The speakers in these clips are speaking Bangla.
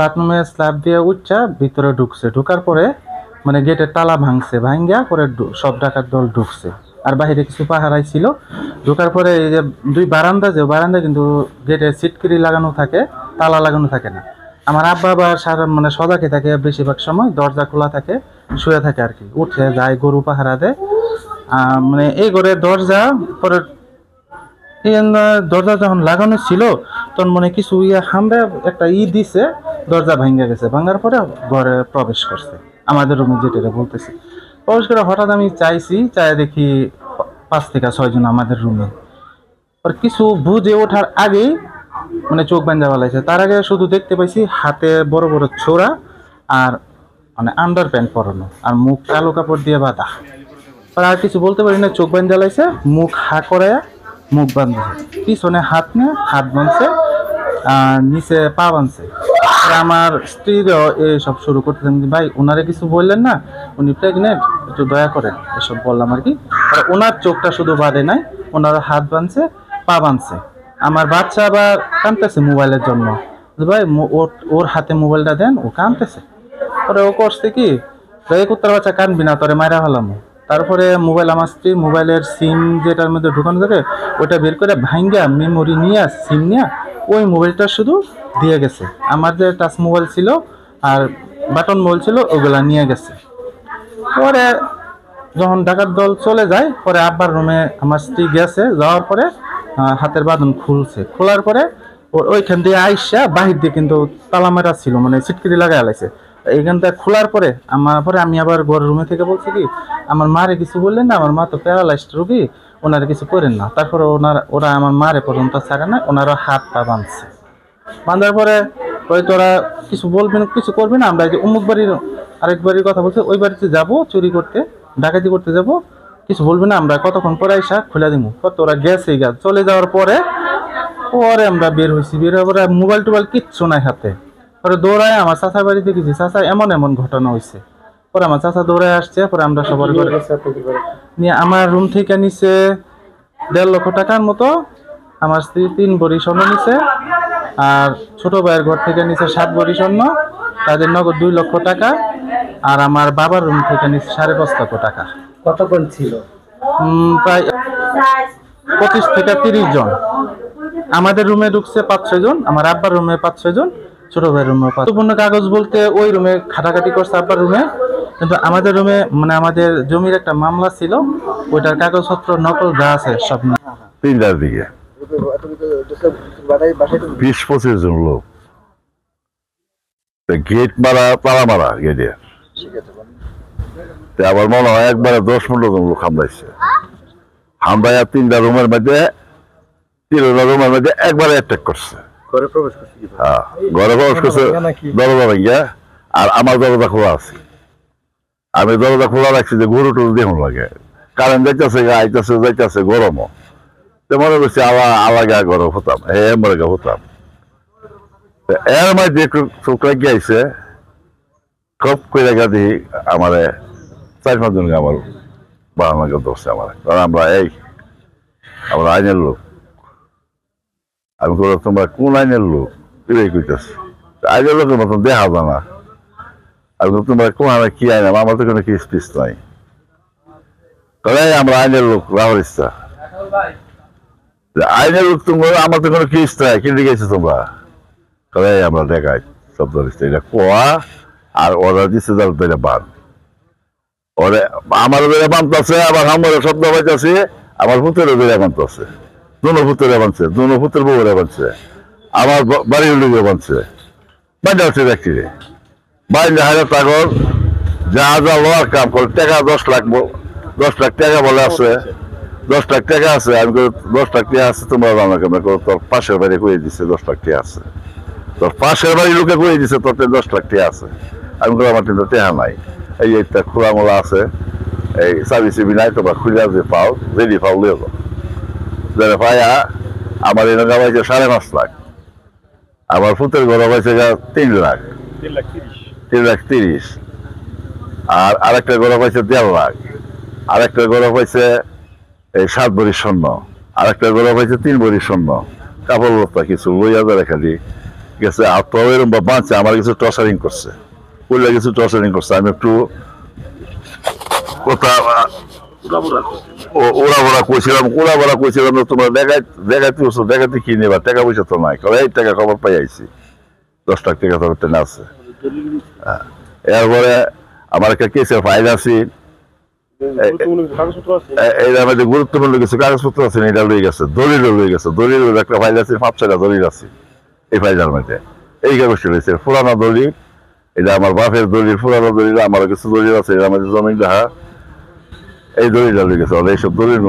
বাথরুমে স্ল্যাব দিয়ে উঠছা ভিতরে ঢুকছে, ঢুকার পরে মানে গেটের তালা ভাঙছে, ভাঙ্গিয়া পরে সব ডাকাত দল ঢুকছে। আর বাইরে কিছু পাহারাই ছিল। ঢোকার পরে এই যে দুই বারান্দা, যে বারান্দা কিন্তু গেটে সিটকিরি লাগানো থাকে, তালা লাগানো থাকে না। আমার আব্বা বা সারা মানে সজাকে থাকে, বেশিরভাগ সময় দরজা খোলা থাকে, শুয়ে থাকে আর কি, উঠে যায় গরু পাহারা দেয়। মানে এই ঘরের দরজা পরে এই দরজা যখন লাগানো ছিল তখন মনে কিছু হামবে একটা দিছে, দরজা ভেঙে গেছে, ভাঙার পরে ঘরে প্রবেশ করছে আমাদের রুমে, যেটা বলতেছি। প্রবেশ করে হঠাৎ আমি চাইছি, চাই দেখি 5 থেকে 6 জন আমাদের রুমে। আর কিছু বুঝে ওঠার আগেই মানে চোখ বান্ধা ফেলাইছে। তার আগে শুধু দেখতে পাইছি হাতে বড় বড় ছোড়া, আর মানে আন্ডার প্যান্ট পরানো, আর মুখ কালো কাপড় দিয়ে বাঁধা। আর কিছু বলতে পারি না, চোখ বান্ধা জ্বালাইছে, মুখ হা করে মুখ বাঁধছে, পিছনে হাত নিয়ে হাত বাঁধছে, আর নিচে পা বাঁধছে। আমার স্ত্রীরও এসব শুরু করতেছেন, ভাই ওনারে কিছু বললেন না, উনি প্রেগনেন্ট, একটু দয়া করেন, এসব বললাম আর কি। আর ওনার চোখটা শুধু বাঁধে নাই, ওনারও হাত বাঁধছে, পা বাঁধছে। আমার বাচ্চা আবার কাঁদতেছে মোবাইলের জন্য, ভাই ওর হাতে মোবাইলটা দেন, ও কাঁদতেছে। পরে ও করছে কি, কুত্তার বাচ্চা কাঁদবি না, তোরে মাইরা ফেলাম। তারপরে মোবাইল, আমার স্ত্রী মোবাইলের সিম যেটার মধ্যে ঢুকানো থাকে ওটা বের করে ভাঙ্গা মেমোরি নিয়ে সিম নিয়ে ওই মোবাইলটা শুধু দিয়ে গেছে। আমার যে টাচ মোবাইল ছিল আর বাটন মোবাইল ছিল ওগুলা নিয়ে গেছে। পরে যখন ডাকাত দল চলে যায়, পরে আব্বার রুমে আমার স্ত্রী গেছে, যাওয়ার পরে হাতের বাঁধন খুলছে, খোলার পরে ওইখান দিয়ে আইসা বাহির দিয়ে কিন্তু তালা মারা ছিল, মানে সিটকিরি লাগাই আলাইছে। এইখানটা খোলার পরে আমি আবার ঘরের রুমে থেকে বলছি কি, আমার মারে কিছু বললেন না, আমার মা তো প্যারালাইজড রোগী, ওনারা কিছু করেন না। তারপরে ওরা আমার মারে পর্যন্ত ছাড়ে না, ওনারা হাত পা বাঁধছে। বাঁধার পরে ওই তোরা কিছু বলবি না, কিছু করবি না, আমরা এই যে অমুক বাড়ির আরেক বাড়ির কথা বলছে, ওই বাড়িতে যাবো চুরি করতে, ডাকাতি করতে যাব, কিছু বলবি না, আমরা কতক্ষণ পরে আইসা খুলে দিব। তোরা গেছে চলে যাওয়ার পরে পরে আমরা বের হয়েছি, বের হওয়ার পরে মোবাইল টোবাইল কিচ্ছু নাই হাতে। পরে দৌড়ায় আমার চাচার বাড়িতে গেছি, চাচা এমন এমন ঘটনা হয়েছে। পরে আমার চাচা দৌড়ায় আসছে, পরে আমরা সবার ঘরে নিয়ে আমার রুম থেকে নিচে 1.5 লক্ষ টাকার মতো, আমার স্ত্রী 3 ভরি স্বর্ণ নিছে, আর ছোট ভাইয়ের ঘর থেকে নিচে 7 ভরি স্বর্ণ, তাদের নগদ 2 লক্ষ টাকা, আর আমার বাবার রুম থেকে নিচে 5.5 লক্ষ টাকা। কতক্ষণ ছিল? প্রায় 25 থেকে 30 জন। আমাদের রুমে ঢুকছে 5-6 জন, আমার আব্বার রুমে 5-6 জন, ছোট ভাইয়ের রুমে। গুরুত্বপূর্ণ কাগজ বলতে ওই রুমে খাটাখাটি করছে আব্বার রুমে, কিন্তু আমাদের রুমে মানে আমাদের জমির একটা মামলা ছিল, ওইটার কাগজপত্র নকল যা আছে সব। 3টার দিকে 20-25 জন লোক, গেট মারা, তালা মারা গেটে। আবার মনে হয় একবারে 10-15 জন লোক হামলাইছে, হামলাইয়া 3টা রুমের মধ্যে, 3টা রুমের মধ্যে একবারে অ্যাটাক করছে। ঘরে প্রবেশ করছে, দরজা ভাঙিয়া। আর আমার দরজা খোলা আছে, আমি দরজা খোলা রাখছি যে গরু টরু দেখুন লাগে, কারেন্ট যাইতেছে, আইতেছে যাইতেছে, গরমও। মনে করছি আলাগা গরম হতাম, মরে গা হতাম। এর মধ্যে একটু চোখ লাগিয়ে আইসে, খুব করে গাদি আমার 4-5 জনকে আমার বাড়ানোকে ধরছে আমার, কারণ আমরা আইনের লোক। আমি বললাম, তোমরা কোন আইনের লোক? এটাই কইতেছে, আইনের লোকের মতন দেখা যায় না। আমি বললাম, তোমরা কোন আইনে কি আইন? আমার তো কোনো কেস পিস নাই। তাহলে আমরা আইনের লোক, রাহুল ইচ্ছা আইনের লোক, তোমরা আমার তো কোনো কেস নাই, কিনে গেছো তোমরা? তাহলে আমরা দেখাই শব্দ দিচ্ছে, এটা কোয়া। আর ওরা দিচ্ছে যার এটা বান, ওরে আমার বেড়ে বানতেছে, আবার আমার শব্দ পাইতেছে, আমার ভূতেরও বেড়ে বানতেছে, দুনো ভূতেরে বানছে, দুনো ভূতের বউরে বানছে, আমার বাড়ির লোকে বানছে। বাইরে হচ্ছে ব্যক্তি বাইরে হাজার টাকার যা যা লোয়ার কাম করে, টাকা 10 লাখ টাকা বলে আছে, 10 লাখ টাকা আছে। আমি 10 লাখ টাকা আছে, তোমরা জানো কেমন? তোর পাশের বাড়ি করে দিচ্ছে 10 লাখ টাকা আছে, তোর পাশের বাড়ির লোকে করে দিচ্ছে, তোর 10 লাখ টাকা আছে। আমি আমার কিন্তু টেহা নাই, এই একটা খোলা মোলা আছে, এই চাবি চিবি নাই, তোমরা খুঁজা যে পাও, রেডি পাও লিয়ে যারা পাইয়া আমার এলাকা পাইছে 5.5 লাখ, আমার ফুতের ঘর পাইছে 3 লাখ, 3,30,000, আর আরেকটা ঘর পাইছে 1.5 লাখ, আরেকটা ঘর পাইছে 7 ভরি স্বর্ণ, আরেকটা ঘর পাইছে 3 ভরি স্বর্ণ, কাপড় লত্তা কিছু লইয়া যায় খালি গেছে আত্মাও এরকম বা বাঁচছে আমার কিছু টর্চারিং করছে করলে কিছু টর্চারিং করছে আমি একটু কথা ওরা কইছিলাম তোমরা দেখাইতে কি নেবা টাকা পয়সা তো নাই এই টাকা খবর পাই আইছি 10 লাখ টাকা তোর টেনে আছে এরপরে আমার একটা কেসের ফাইল আছে এর মধ্যে গুরুত্বপূর্ণ কিছু কাগজপত্র আছে এটা লয়ে গেছে দলিল একটা ফাইল আছে 5-6টা দলিল আছে এই ফাইলের মধ্যে এই কাগজটা রয়েছে পুরানো দলিল এটা আমার বাপের দলিল পুরানো দলিল আমার কিছু দলিল আছে এর মধ্যে জমি দেখা এই দলিলটা লয়ে গেছে এইসব দলিল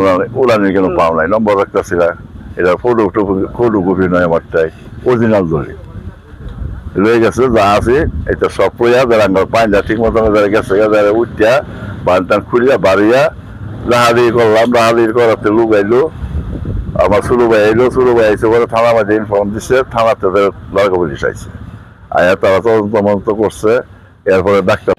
উড়ানির কেন পাও নাই নম্বর একটা ছিল এটা ফটো কপি নয় আমারটাই অরিজিনাল দলিল লয়ে গেছে যা আছে এটা সব পইয়া যারা আমার পাইলা ঠিক মতো যারা গেছে যারা উঠিয়া বানটান খুলিয়া বাড়িয়া রাহাদি করলাম রাহাদির করাতে লোক আইলো আমার ছোট ভাই আইসে পরে থানা মাঝে ইনফর্ম দিচ্ছে থানাতে লড়কা পুলিশ আইছে আয়া তারা তদন্ত করছে এরপরে ডাক্তার